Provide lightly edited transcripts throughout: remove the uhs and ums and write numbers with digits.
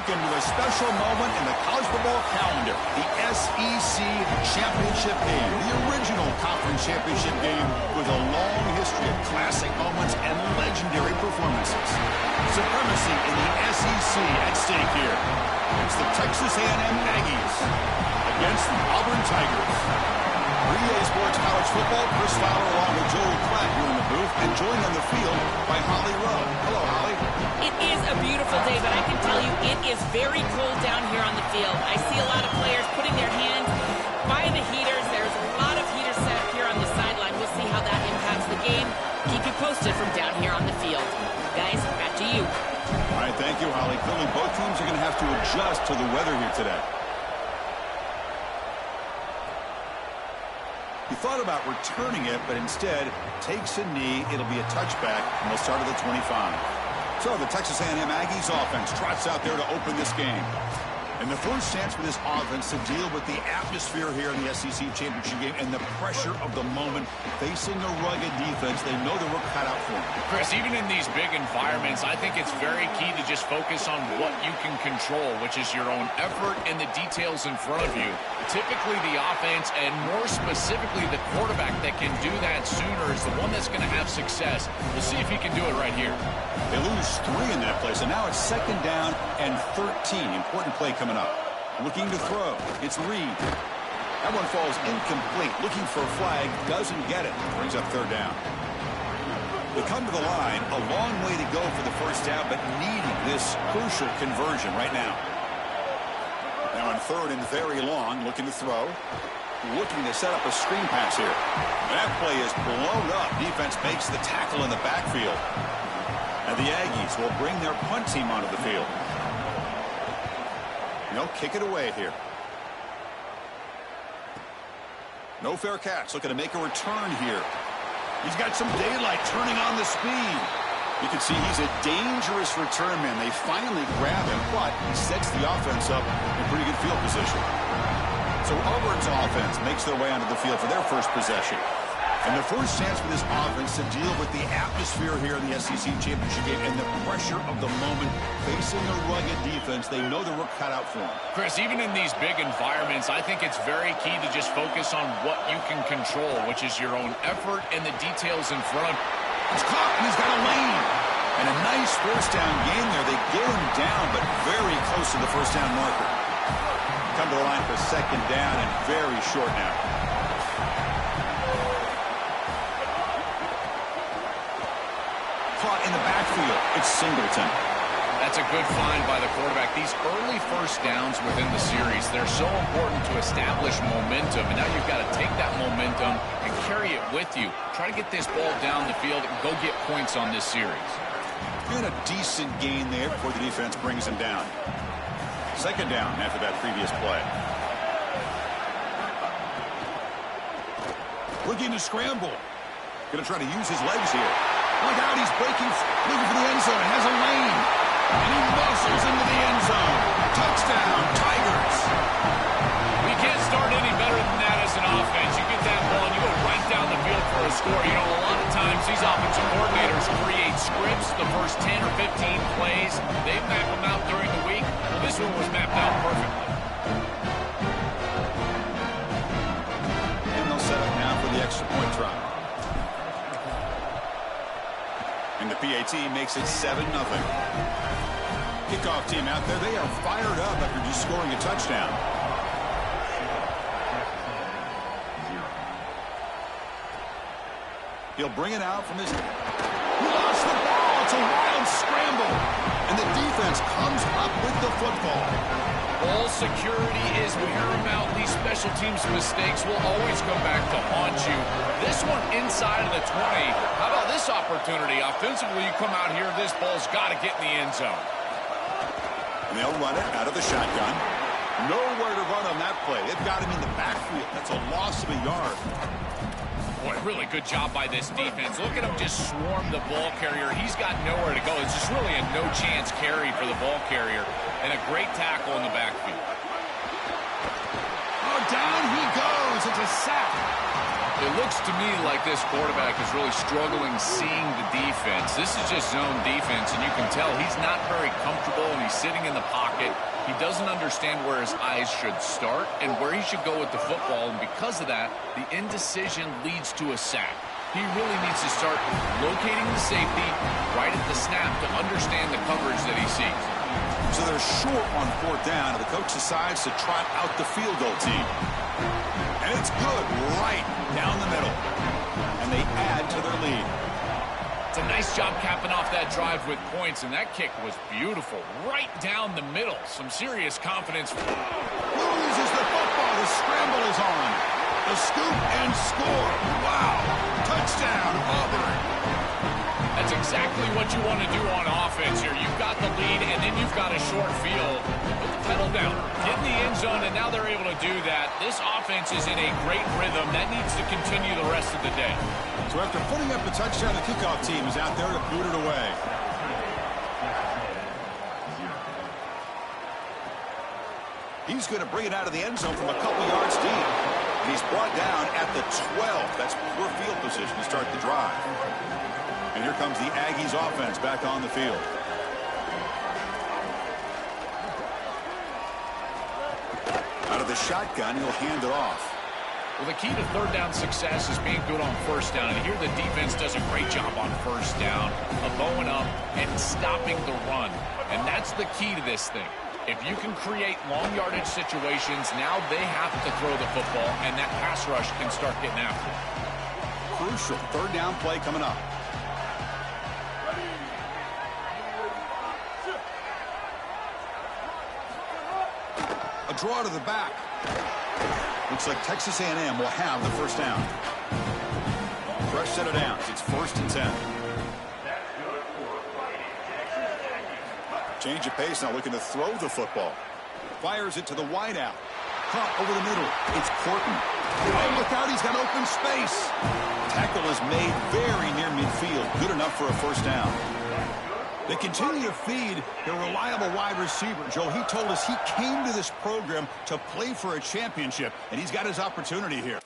weekend with a special moment in the college football calendar, the SEC Championship Game, the original conference championship game with a long history of classic moments and legendary performances. Supremacy in the SEC at stake here. It's the Texas A&M Aggies against the Auburn Tigers. EA Sports College Football, Chris Fowler along with Joel Klatt here in the booth, and joined on the field by Holly Rowe. Hello, Holly. It is a beautiful day, but I can tell you it is very cold down here on the field. I see a lot of players putting their hands by the heaters. There's a lot of heaters set up here on the sideline. We'll see how that impacts the game. Keep you posted from down here on the field. Guys, back to you. All right, thank you, Holly. Clearly, both teams are going to have to adjust to the weather here today. He thought about returning it, but instead takes a knee. It'll be a touchback, and they'll start at the 25. So the Texas A&M Aggies offense trots out there to open this game. And the first chance for this offense to deal with the atmosphere here in the SEC Championship game and the pressure of the moment, facing a rugged defense. They know the work cut out for them. Chris, even in these big environments, I think it's very key to just focus on what you can control, which is your own effort and the details in front of you. Typically, the offense, and more specifically the quarterback that can do that sooner, is the one that's going to have success. We'll see if he can do it right here. They lose 3 in that play, so now it's 2nd down and 13. Important play coming up. Looking to throw. It's Reed. That one falls incomplete. Looking for a flag. Doesn't get it. Brings up 3rd down. They come to the line. A long way to go for the first down, but needing this crucial conversion right now. Now on 3rd and very long. Looking to throw. Looking to set up a screen pass here. That play is blown up. Defense makes the tackle in the backfield. And the Aggies will bring their punt team onto the field. They'll kick it away here. No fair catch. Looking to make a return here. He's got some daylight, turning on the speed. You can see he's a dangerous return man. They finally grab him, but he sets the offense up in pretty good field position. So Auburn's offense makes their way onto the field for their first possession. And the first chance for this offense to deal with the atmosphere here in the SEC Championship game and the pressure of the moment, facing a rugged defense. They know the work cut out for them. Chris, even in these big environments, I think it's very key to just focus on what you can control, which is your own effort and the details in front. It's caught, and he's got a lane. And a nice first down gain there. They get him down, but very close to the first down marker. Come to the line for 2nd down and very short now. Caught in the backfield. It's Singleton. That's a good find by the quarterback. These early first downs within the series, they're so important to establish momentum. And now you've got to take that momentum and carry it with you. Try to get this ball down the field and go get points on this series. And a decent gain there before the defense brings him down. 2nd down after that previous play. Looking to scramble. Going to try to use his legs here. Look out, he's breaking, looking for the end zone. Has a lane. And he muscles into the end zone. Touchdown, Tigers. We can't start any better than that as an offense. You get that ball and you go right down the field for a score. You know, a lot of times these offensive coordinators create scripts the first 10 or 15 plays. They map them out during the week. Well, this one was mapped out perfectly. And they'll set up now for the extra point try. And the PAT makes it 7-0. Kickoff team out there. They are fired up after just scoring a touchdown. He'll bring it out from his... He lost the ball. It's a wild scramble. And the defense comes up with the football. Ball security is paramount. These special teams mistakes will always come back to haunt you. This one inside of the 20. How about this opportunity? Offensively, you come out here, this ball's got to get in the end zone. And they'll run it out of the shotgun. Nowhere to run on that play. They've got him in the backfield. That's a loss of a yard. Boy, really good job by this defense. Look at him just swarm the ball carrier. He's got nowhere to go. It's just really a no-chance carry for the ball carrier. And a great tackle in the backfield. Oh, down he goes. It's a sack. It looks to me like this quarterback is really struggling seeing the defense. This is just zone defense, and you can tell he's not very comfortable, and he's sitting in the pocket. He doesn't understand where his eyes should start and where he should go with the football, and because of that, the indecision leads to a sack. He really needs to start locating the safety right at the snap to understand the coverage that he sees. So they're short on 4th down, and the coach decides to trot out the field goal team. And it's good right down the middle. And they add to their lead. It's a nice job capping off that drive with points, and that kick was beautiful. Right down the middle. Some serious confidence. Loses the football. The scramble is on. The scoop and score. Wow. Touchdown, Auburn. That's exactly what you want to do on offense here. You've got the lead, and then you've got a short field. Put the pedal down. Get in the end zone, and now they're able to do that. This offense is in a great rhythm. That needs to continue the rest of the day. So after putting up the touchdown, the kickoff team is out there to boot it away. He's going to bring it out of the end zone from a couple yards deep. And he's brought down at the 12. That's poor field position to start the drive. And here comes the Aggies offense back on the field. Out of the shotgun, he'll hand it off. Well, the key to 3rd down success is being good on 1st down. And here the defense does a great job on 1st down of bowing up and stopping the run. And that's the key to this thing. If you can create long yardage situations, now they have to throw the football, and that pass rush can start getting after it. Crucial 3rd down play coming up. A draw to the back. Looks like Texas A&M will have the 1st down. Fresh set of downs. It's 1st and 10. Change of pace, now looking to throw the football. Fires it to the wideout. Caught over the middle. It's Corton. Oh, look out, he's got open space. Tackle is made very near midfield. Good enough for a 1st down. They continue to feed their reliable wide receiver. Joe, he told us he came to this program to play for a championship, and he's got his opportunity here.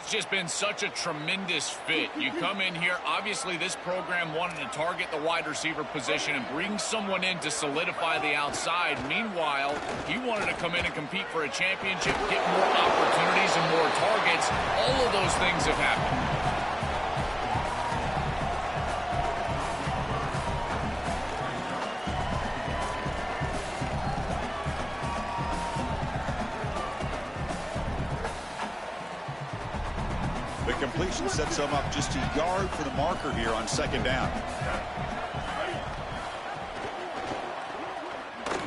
It's just been such a tremendous fit. You come in here, obviously this program wanted to target the wide receiver position and bring someone in to solidify the outside. Meanwhile, he wanted to come in and compete for a championship, get more opportunities and more targets. All of those things have happened. The completion sets him up just a yard for the marker here on 2nd down.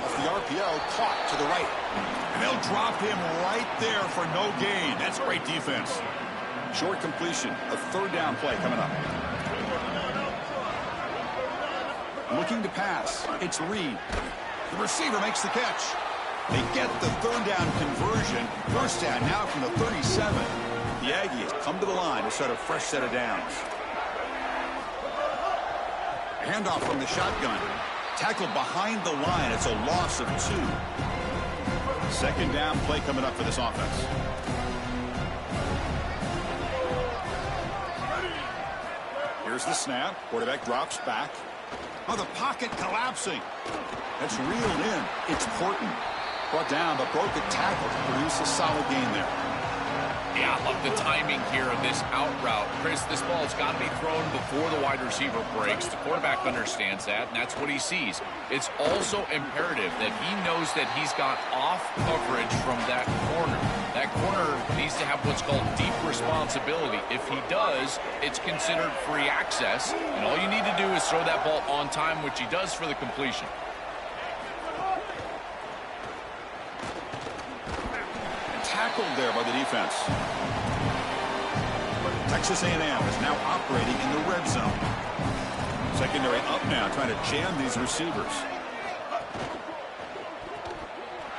Off the RPO, caught to the right. And they'll drop him right there for no gain. That's great defense. Short completion, a 3rd down play coming up. Looking to pass. It's Reed. The receiver makes the catch. They get the 3rd down conversion. 1st down now from the 37. The Aggies come to the line to set a fresh set of downs. Handoff from the shotgun. Tackled behind the line. It's a loss of 2. 2nd down play coming up for this offense. Here's the snap. Quarterback drops back. Oh, the pocket collapsing. That's reeled in. It's Corton. Brought down, but broke a tackle to produce a solid gain there. Yeah, I love the timing here of this out route. Chris, this ball's got to be thrown before the wide receiver breaks. The quarterback understands that, and that's what he sees. It's also imperative that he knows that he's got off coverage from that corner. That corner needs to have what's called deep responsibility. If he does, it's considered free access, and all you need to do is throw that ball on time, which he does for the completion. Tackled there by the defense. Texas A&M is now operating in the red zone. Secondary up now, trying to jam these receivers.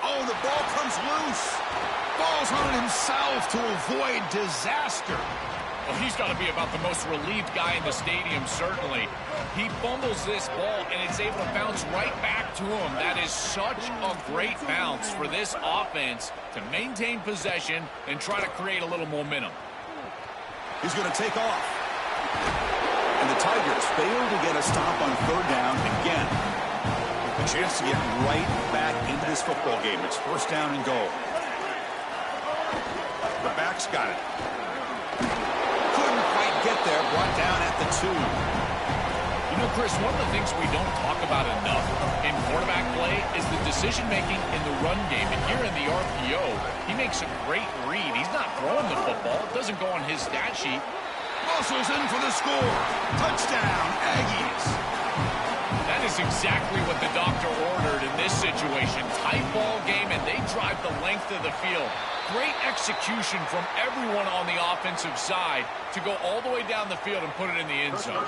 Oh, the ball comes loose. Ball's on it himself to avoid disaster. Well, he's got to be about the most relieved guy in the stadium, certainly. He fumbles this ball, and it's able to bounce right back to him. That is such a great bounce for this offense to maintain possession and try to create a little momentum. He's going to take off. And the Tigers fail to get a stop on third down again. A chance to get right back into this football game. It's first down and goal. The back's got it. Couldn't quite get there. Brought down at the 2. You know, Chris, one of the things we don't talk about enough in quarterback play is the decision-making in the run game. And here in the RPO, he makes a great read. He's not throwing the football. It doesn't go on his stat sheet. Muscles in for the score. Touchdown, Aggies. That is exactly what the doctor ordered in this situation. Tight ball game, and they drive the length of the field. Great execution from everyone on the offensive side to go all the way down the field and put it in the end zone.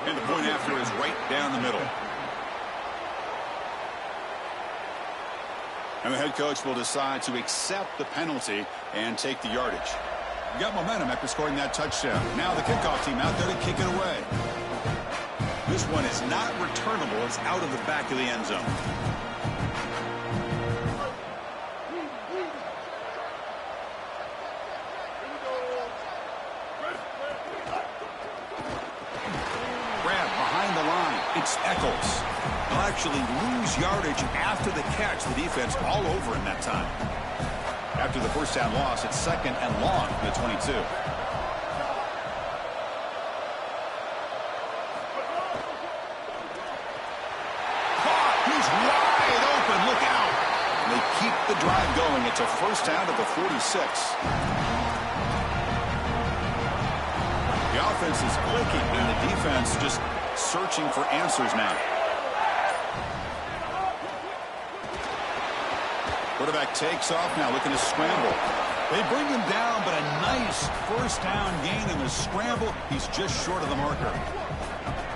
And the point after is right down the middle. And the head coach will decide to accept the penalty and take the yardage. You got momentum after scoring that touchdown. Now the kickoff team out there to kick it away. This one is not returnable. It's out of the back of the end zone. Grab behind the line. It's Eccles. He'll actually lose yardage after the catch. The defense all over him that time. After the first down loss, it's second and long from the 22. Caught! He's wide open. Look out! And they keep the drive going. It's a first down to the 46. The offense is clicking, and the defense just searching for answers now. Quarterback takes off now, looking to scramble. They bring him down, but a nice first down gain in the scramble. He's just short of the marker.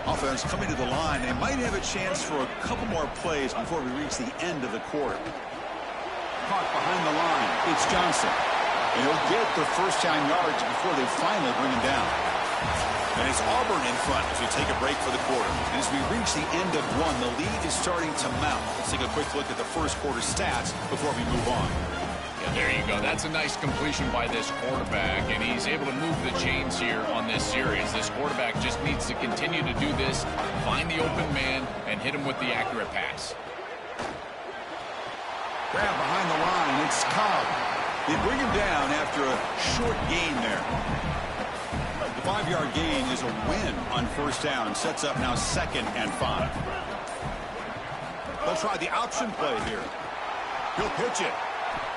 Offense coming to the line. They might have a chance for a couple more plays before we reach the end of the quarter. Caught behind the line. It's Johnson. And he'll get the first down yards before they finally bring him down. And it's Auburn in front as we take a break for the quarter. And as we reach the end of one, the lead is starting to mount. Let's take a quick look at the first quarter stats before we move on. Yeah, there you go. That's a nice completion by this quarterback, and he's able to move the chains here on this series. This quarterback just needs to continue to do this, find the open man, and hit him with the accurate pass. Grab behind the line. It's Cobb. They bring him down after a short gain there. The 5-yard gain is a win on first down. Sets up now second and 5. They'll try the option play here. He'll pitch it.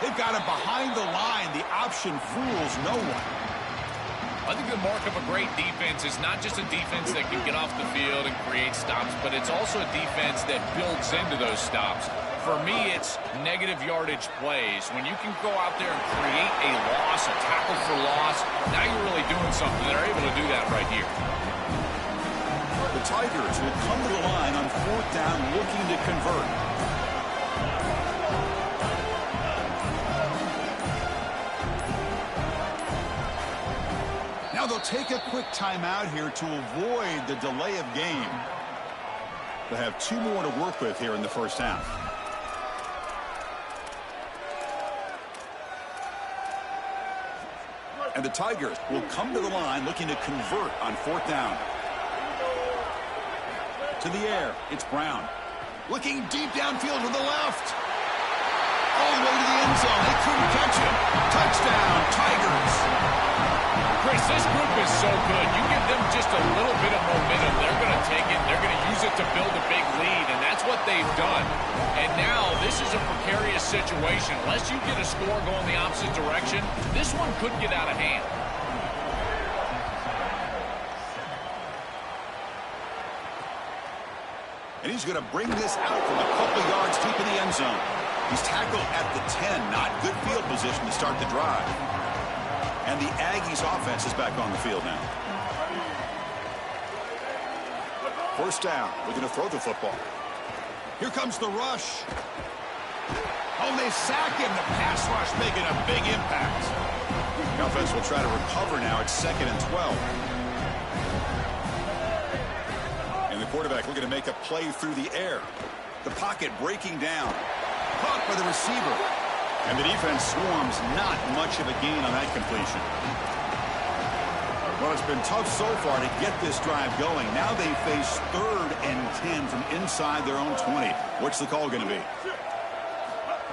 They've got him behind the line. The option fools no one. I think the mark of a great defense is not just a defense that can get off the field and create stops, but it's also a defense that builds into those stops. For me, it's negative yardage plays. When you can go out there and create a loss, a tackle for loss, now you're really doing something. They're able to do that right here. The Tigers will come to the line on fourth down looking to convert. Now they'll take a quick timeout here to avoid the delay of game. They'll have 2 more to work with here in the first half. And the Tigers will come to the line looking to convert on fourth down. To the air, it's Brown. Looking deep downfield to the left. All the way to the end zone. They couldn't catch him. Touchdown, Tigers. Chris, this group is so good. You give them just a little bit of momentum, they're going to take it. They're going to use it to build a big lead, and that's what they've done. And now this is a precarious situation. Unless you get a score going the opposite direction, this one could get out of hand. And he's going to bring this out from a couple yards deep in the end zone. He's tackled at the 10. Not good field position to start the drive. And the Aggies offense is back on the field now. First down. We're going to throw the football. Here comes the rush. Oh, and they sack him. The pass rush making a big impact. The offense will try to recover now. It's 2nd and 12. And the quarterback looking to make a play through the air. The pocket breaking down. Caught by the receiver. And the defense swarms. Not much of a gain on that completion. Well, it's been tough so far to get this drive going. Now they face 3rd and 10 from inside their own 20. What's the call going to be?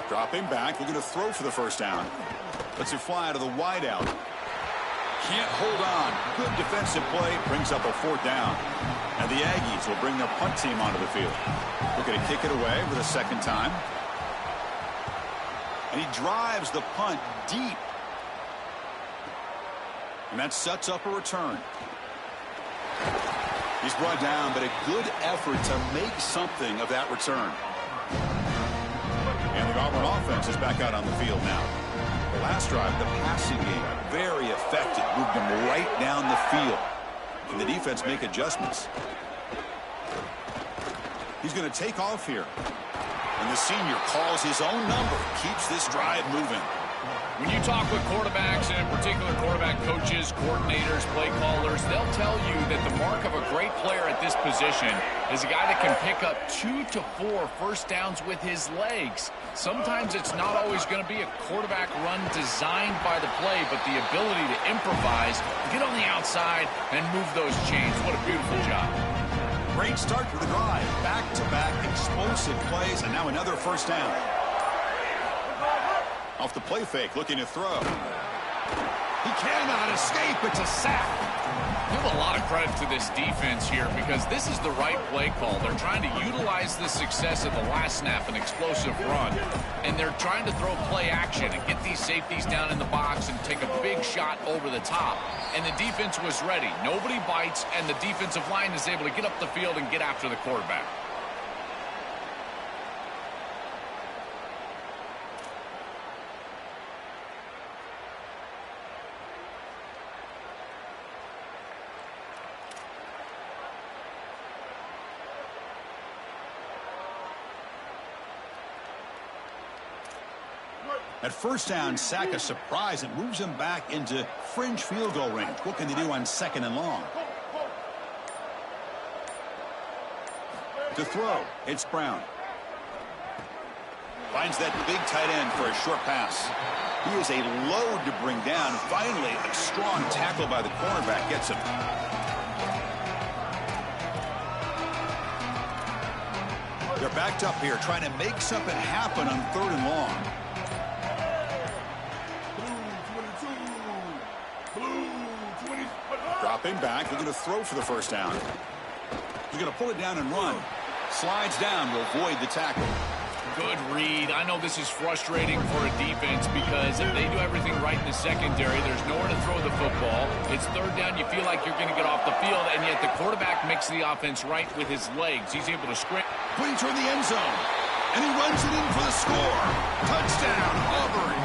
Dropping back. We're going to throw for the first down. Lets it fly to the wideout. Can't hold on. Good defensive play. Brings up a 4th down. And the Aggies will bring their punt team onto the field. Looking to kick it away for the 2nd time. And he drives the punt deep. And that sets up a return. He's brought down, but a good effort to make something of that return. And the Auburn offense is back out on the field now. The last drive, the passing game, very effective. Moved them right down the field. Can the defense make adjustments? He's going to take off here. And the senior calls his own number. Keeps this drive moving. When you talk with quarterbacks, and in particular quarterback coaches, coordinators, play callers, they'll tell you that the mark of a great player at this position is a guy that can pick up 2 to 4 first downs with his legs. Sometimes it's not always going to be a quarterback run designed by the play, but the ability to improvise, get on the outside, and move those chains. What a beautiful job. Great start to the drive. Back-to-back explosive plays, and now another first down. Off the play fake, looking to throw. He cannot escape. It's a sack. Give a lot of credit to this defense here because this is the right play call. They're trying to utilize the success of the last snap, an explosive run, and they're trying to throw play action and get these safeties down in the box and take a big shot over the top. And the defense was ready. Nobody bites, and the defensive line is able to get up the field and get after the quarterback. At first down, sack a surprise. It moves him back into fringe field goal range. What can they do on 2nd and long? To throw, it's Brown. Finds that big tight end for a short pass. He is a load to bring down. Finally, a strong tackle by the cornerback gets him. They're backed up here, trying to make something happen on 3rd and long. Dropping back, they're going to throw for the first down. He's going to pull it down and run. Slides down to avoid the tackle. Good read. I know this is frustrating for a defense because if they do everything right in the secondary, there's nowhere to throw the football. It's 3rd down. You feel like you're going to get off the field, and yet the quarterback makes the offense right with his legs. He's able to sprint. Putting toward the end zone. And he runs it in for the score. Touchdown, Auburn.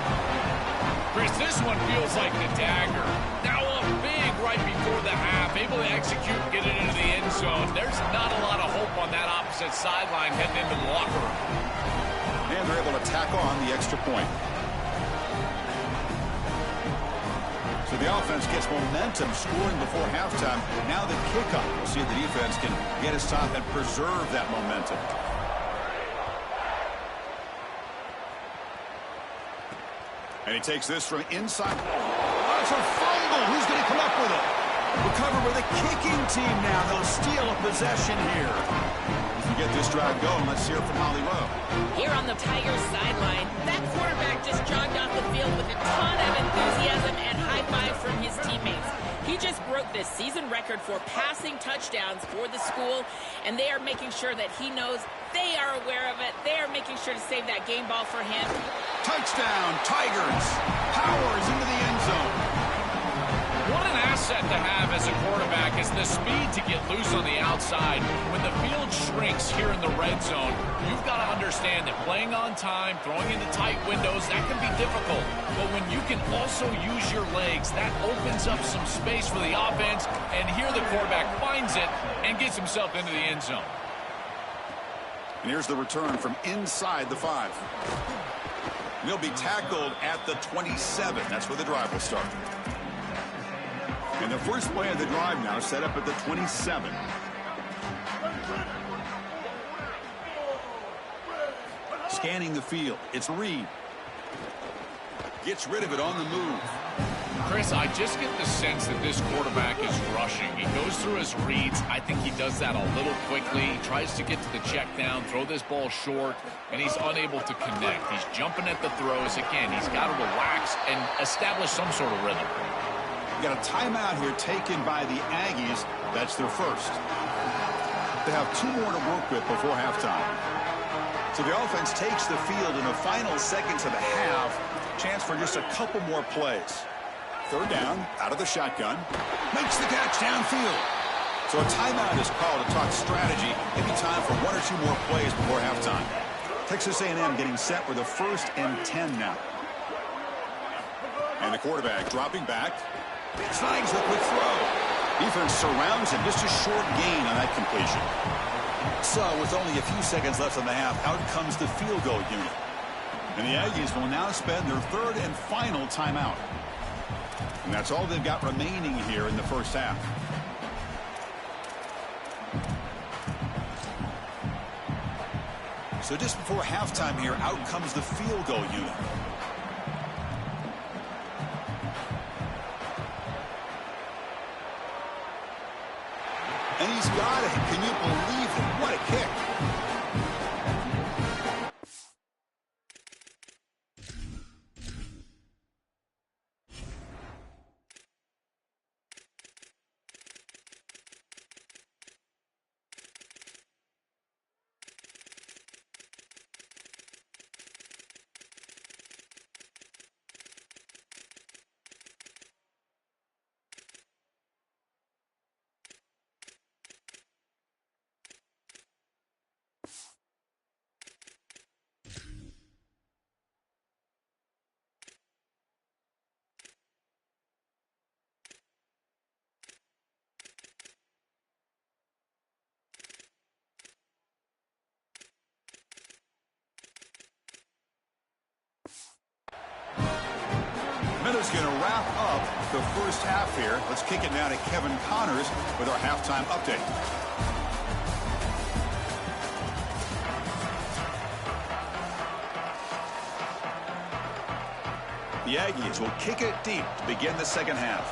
Chris, this one feels like the dagger. Now up big right before the half. Able to execute, get it into the end zone. There's not a lot of hope on that opposite sideline heading into the locker room. And they're able to tack on the extra point. So the offense gets momentum scoring before halftime. Now the kickoff. We'll see if the defense can get a stop and preserve that momentum. And he takes this from inside. Oh, it's a fumble. Who's going to come up with it? Recover with a kicking team now. They'll steal a possession here. As we get this drive going, let's hear from Holly Rowe. Here on the Tigers sideline, that quarterback just jogged off the field with a ton of enthusiasm and high five from his teammates. He just broke the season record for passing touchdowns for the school, and they are making sure that he knows they are aware of it. They are making sure to save that game ball for him. Touchdown, Tigers. Powers into the end zone. What an asset to have as as a quarterback is the speed to get loose on the outside. When the field shrinks here in the red zone, you've got to understand that playing on time, throwing into tight windows, that can be difficult. But when you can also use your legs, that opens up some space for the offense. And here the quarterback finds it and gets himself into the end zone. And here's the return from inside the 5. And he'll be tackled at the 27. That's where the drive will start. And the first play of the drive now set up at the 27. Scanning the field. It's Reed. Gets rid of it on the move. Chris, I just get the sense that this quarterback is rushing. He goes through his reads. I think he does that a little quickly. He tries to get to the check down, throw this ball short, and he's unable to connect. He's jumping at the throws. Again, he's got to relax and establish some sort of rhythm. Got a timeout here taken by the Aggies. That's their first. They have 2 more to work with before halftime. So the offense takes the field in the final seconds of the half. Chance for just a couple more plays. 3rd down, out of the shotgun. Makes the catch downfield. So a timeout is called to talk strategy. Maybe time for 1 or 2 more plays before halftime. Texas A&M getting set with a 1st and 10 now. And the quarterback dropping back. Snags the quick throw. Defense surrounds him. Just a short gain on that completion. So with only a few seconds left in the half, out comes the field goal unit. And the Aggies will now spend their 3rd and final timeout. And that's all they've got remaining here in the first half. So just before halftime here, out comes the field goal unit. And he's got it. Can you believe it? What a kick. Miller's going to wrap up the first half here. Let's kick it now to Kevin Connors with our halftime update. The Aggies will kick it deep to begin the second half.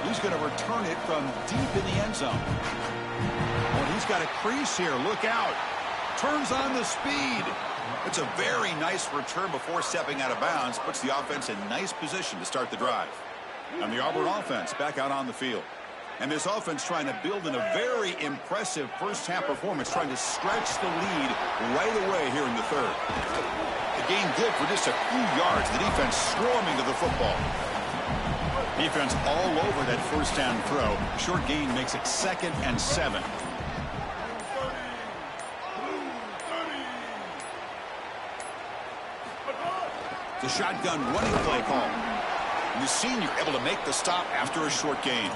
He's going to return it from deep in the end zone. Oh, he's got a crease here. Look out. Turns on the speed. It's a very nice return before stepping out of bounds. Puts the offense in nice position to start the drive. And the Auburn offense back out on the field. And this offense trying to build in a very impressive first half performance, trying to stretch the lead right away here in the 3rd. The gain good for just a few yards. The defense swarming to the football. Defense all over that first down throw. Short gain makes it 2nd and 7. The shotgun running play call. And the senior able to make the stop after a short gain.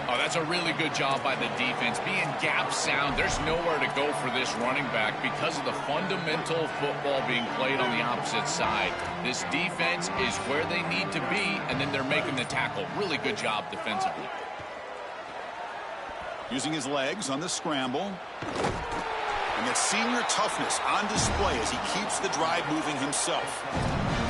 Oh, that's a really good job by the defense. Being gap sound, there's nowhere to go for this running back because of the fundamental football being played on the opposite side. This defense is where they need to be, and then they're making the tackle. Really good job defensively. Using his legs on the scramble. And that senior toughness on display as he keeps the drive moving himself.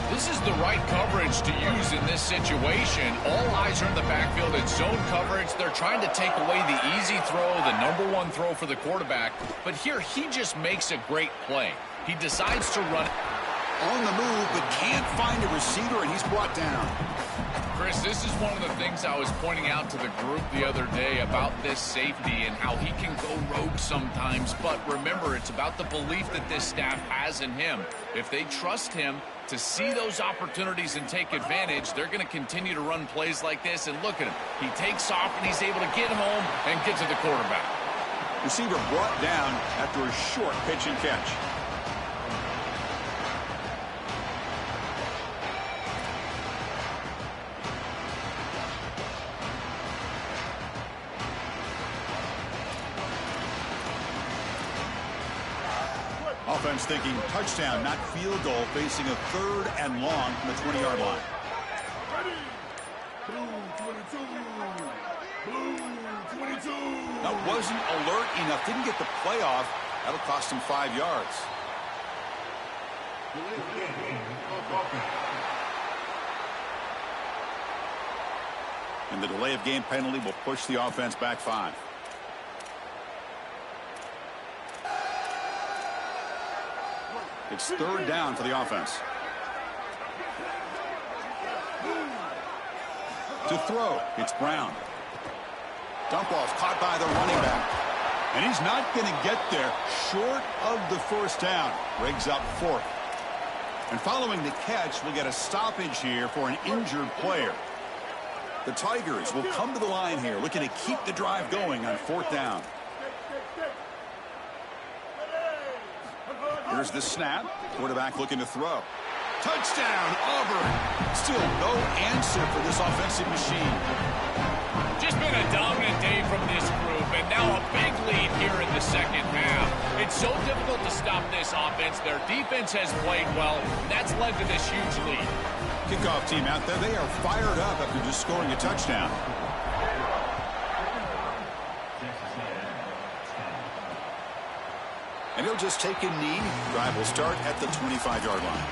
This is the right coverage to use in this situation. All eyes are in the backfield in zone coverage. They're trying to take away the easy throw, the #1 throw for the quarterback. But here, he just makes a great play. He decides to run on the move, but can't find a receiver, and he's brought down. Chris, this is one of the things I was pointing out to the group the other day about this safety and how he can go rogue sometimes. But remember, it's about the belief that this staff has in him. If they trust him to see those opportunities and take advantage, they're going to continue to run plays like this. And look at him. He takes off and he's able to get home and get to the quarterback. Receiver brought down after a short pitch and catch. Offense thinking touchdown, not field goal, facing a 3rd and long from the 20-yard line. Now, wasn't alert enough, didn't get the playoff. That'll cost him 5 yards. And the delay of game penalty will push the offense back 5. It's 3rd down for the offense. To throw, it's Brown. Dump off caught by the running back. And he's not going to get there short of the 1st down. Riggs up 4th. And following the catch, we'll get a stoppage here for an injured player. The Tigers will come to the line here, looking to keep the drive going on 4th down. Here's the snap. Quarterback looking to throw. Touchdown, Auburn. Still no answer for this offensive machine. Just been a dominant day from this group, and now a big lead here in the 2nd half. It's so difficult to stop this offense. Their defense has played well, and that's led to this huge lead. Kickoff team out there, they are fired up after just scoring a touchdown. And he'll just take a knee. Drive will start at the 25-yard line.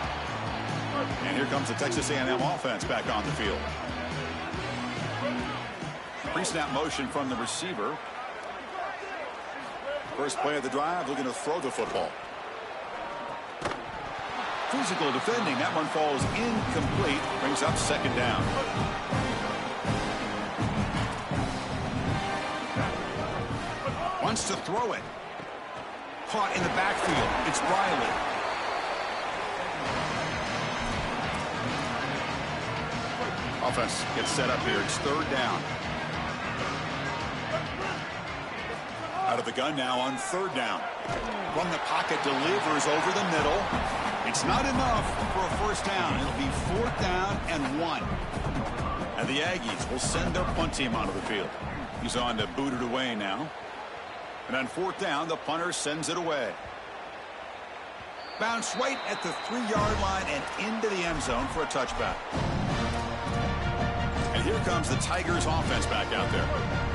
And here comes the Texas A&M offense back on the field. Pre-snap motion from the receiver. First play of the drive, looking to throw the football. Physical defending. That one falls incomplete. Brings up 2nd down. Wants to throw it. Caught in the backfield. It's Riley. Offense gets set up here. It's 3rd down. Out of the gun now on 3rd down. From the pocket, delivers over the middle. It's not enough for a 1st down. It'll be 4th down and 1. And the Aggies will send their punt team onto the field. He's on to boot it away now. And on 4th down, the punter sends it away. Bounce right at the 3-yard line and into the end zone for a touchback. And here comes the Tigers offense back out there.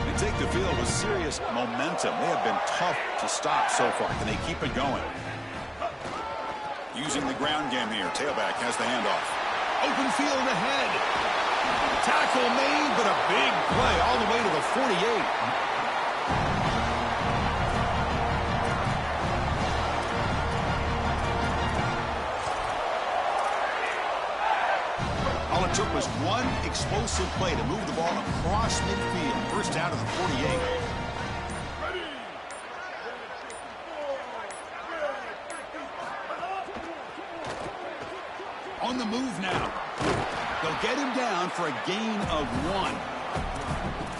They take the field with serious momentum. They have been tough to stop so far. Can they keep it going? Using the ground game here. Tailback has the handoff. Open field ahead. Tackle made, but a big play all the way to the 48. All it took was one explosive play to move the ball across midfield. 1st down to the 48. On the move now. They'll get him down for a gain of 1.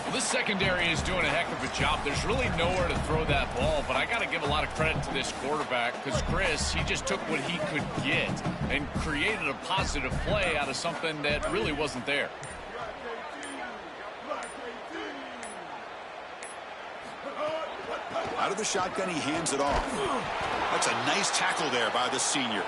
Well, this secondary is doing a heck of a job. There's really nowhere to throw that ball, but I got to give a lot of credit to this quarterback because, Chris, he just took what he could get and created a positive play out of something that really wasn't there. Out of the shotgun, he hands it off. That's a nice tackle there by the senior.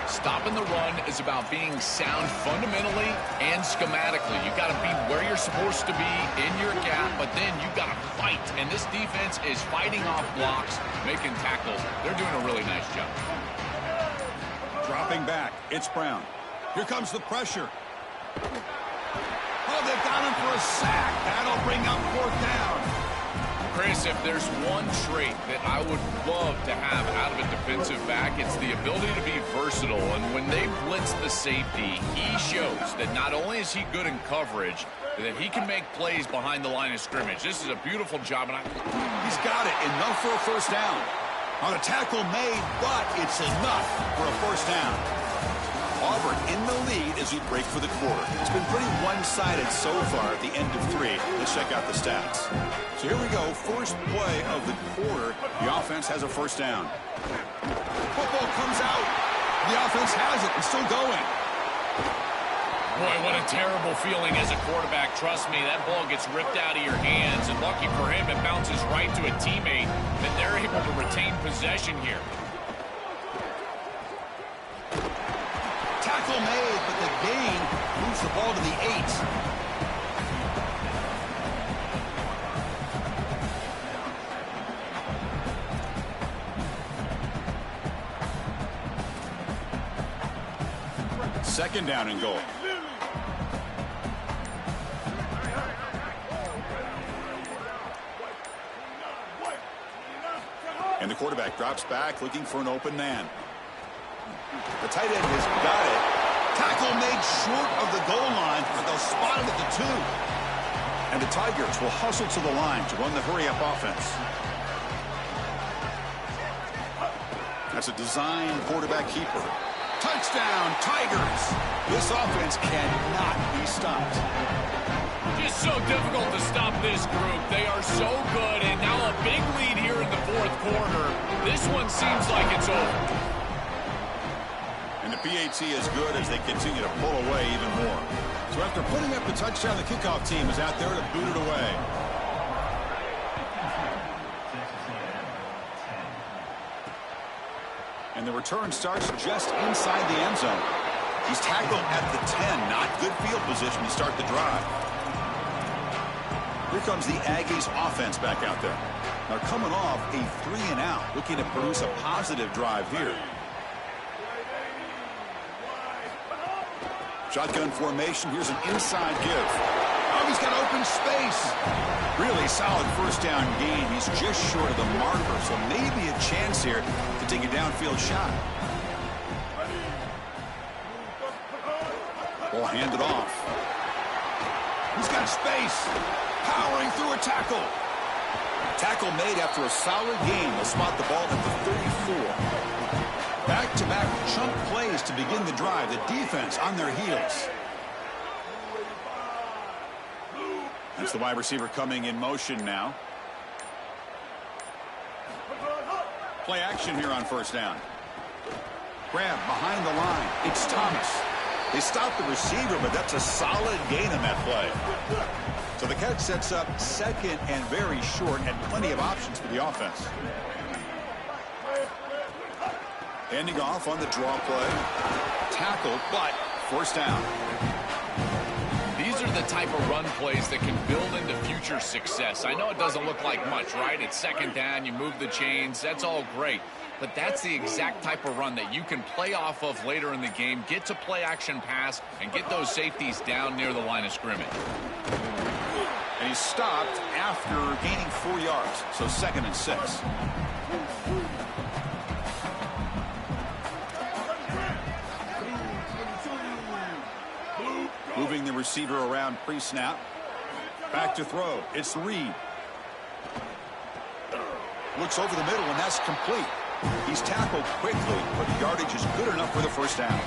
Stopping the run is about being sound fundamentally and schematically. You got to be where you're supposed to be in your gap, but then you got to fight. And this defense is fighting off blocks, making tackles. They're doing a really nice job. Dropping back, it's Brown. Here comes the pressure. Oh, they've got him for a sack. That'll bring up 4th down. Chris, if there's one trait that I would love to have out of a defensive back, it's the ability to be versatile. And when they blitz the safety, he shows that not only is he good in coverage, but that he can make plays behind the line of scrimmage. This is a beautiful job. And he's got it. Enough for a first down. On a tackle made, but it's enough for a first down. Auburn in the lead as we break for the quarter. It's been pretty one-sided so far at the end of 3. Let's check out the stats. So here we go. First play of the quarter. The offense has a first down. Football comes out. The offense has it. It's still going. Boy, what a terrible feeling as a quarterback. Trust me, that ball gets ripped out of your hands, and lucky for him, it bounces right to a teammate, and they're able to retain possession here. Tackle made, but the gain moves the ball to the 8. Second down and goal. And the quarterback drops back looking for an open man. The tight end has got it. Tackle made short of the goal line, but they'll spot it at the 2. And the Tigers will hustle to the line to run the hurry-up offense. That's a design quarterback keeper. Touchdown, Tigers! This offense cannot be stopped. Just so difficult to stop this group. They are so good, and now a big lead here in the 4th quarter. This one seems like it's over. And the PAT is good as they continue to pull away even more. So after putting up the touchdown, the kickoff team is out there to boot it away. And the return starts just inside the end zone. He's tackled at the 10. Not good field position to start the drive. Here comes the Aggies offense back out there. Now coming off a 3-and-out, looking to produce a positive drive here. Shotgun formation. Here's an inside give. Oh, he's got open space. Really solid first down gain. He's just short of the marker, so maybe a chance here to take a downfield shot. Ball handed off. He's got space. Powering through a tackle. Tackle made after a solid gain. They'll spot the ball at the 34. Back-to-back chunk plays to begin the drive. The defense on their heels. That's the wide receiver coming in motion now. Play action here on first down. Grab behind the line. It's Thomas. They stop the receiver, but that's a solid gain on that play. So the catch sets up second and very short, and plenty of options for the offense. Ending off on the draw play. Tackle, but first down. These are the type of run plays that can build into future success. I know it doesn't look like much, right? It's second down, you move the chains, that's all great. But that's the exact type of run that you can play off of later in the game, get to play action pass, and get those safeties down near the line of scrimmage. And he's stopped after gaining 4 yards, so 2nd and 6. Moving the receiver around pre-snap. Back to throw. It's Reed. Looks over the middle, and that's complete. He's tackled quickly, but the yardage is good enough for the first down.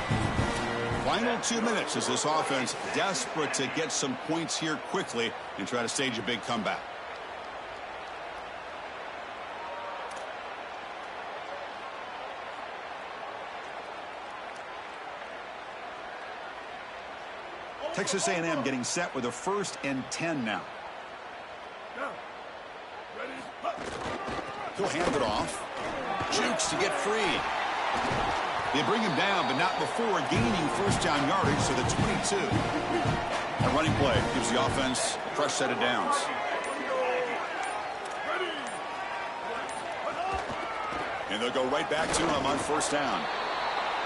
Final 2 minutes as this offense desperate to get some points here quickly and try to stage a big comeback. Texas A&M getting set with a 1st and 10 now. He'll hand it off. Jukes to get free. They bring him down, but not before gaining first down yardage to the 22. A running play gives the offense a fresh set of downs. And they'll go right back to him on first down.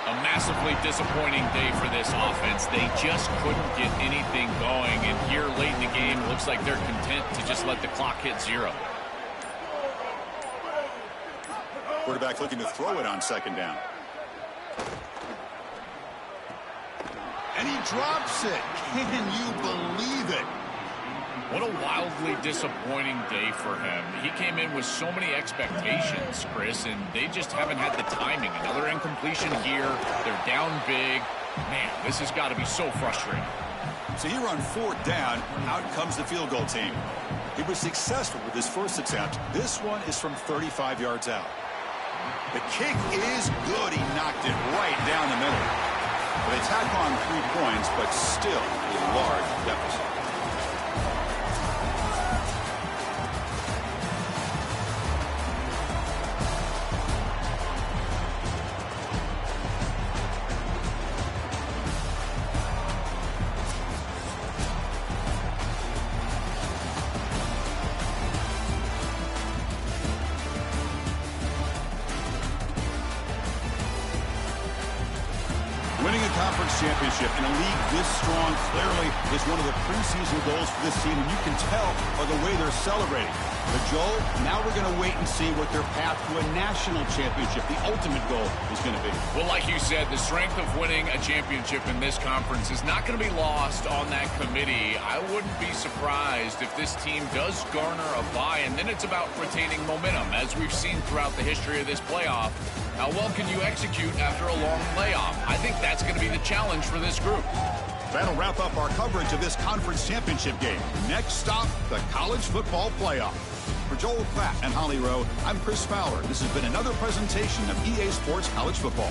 A massively disappointing day for this offense. They just couldn't get anything going. And here late in the game, it looks like they're content to just let the clock hit 0. Quarterback looking to throw it on second down. And he drops it. Can you believe it? What a wildly disappointing day for him. He came in with so many expectations, Chris, and they just haven't had the timing. Another incompletion here. They're down big. Man, this has got to be so frustrating. So here on fourth down, out comes the field goal team. He was successful with his first attempt. This one is from 35 yards out. The kick is good. He knocked it right down the middle. They tack on 3 points, but still a large deficit. Winning a conference championship in a league this strong clearly is one of the preseason goals for this team, and you can tell by the way they're celebrating. But, Joel, now we're going to wait and see what their path to a national championship, the ultimate goal, is going to be. Well, like you said, the strength of winning a championship in this conference is not going to be lost on that committee. I wouldn't be surprised if this team does garner a bye, and then it's about retaining momentum, as we've seen throughout the history of this playoff. How well can you execute after a long layoff? I think that's going to be the challenge for this group. That'll wrap up our coverage of this conference championship game. Next stop, the college football playoff. For Joel Klatt and Holly Rowe, I'm Chris Fowler. This has been another presentation of EA Sports College Football.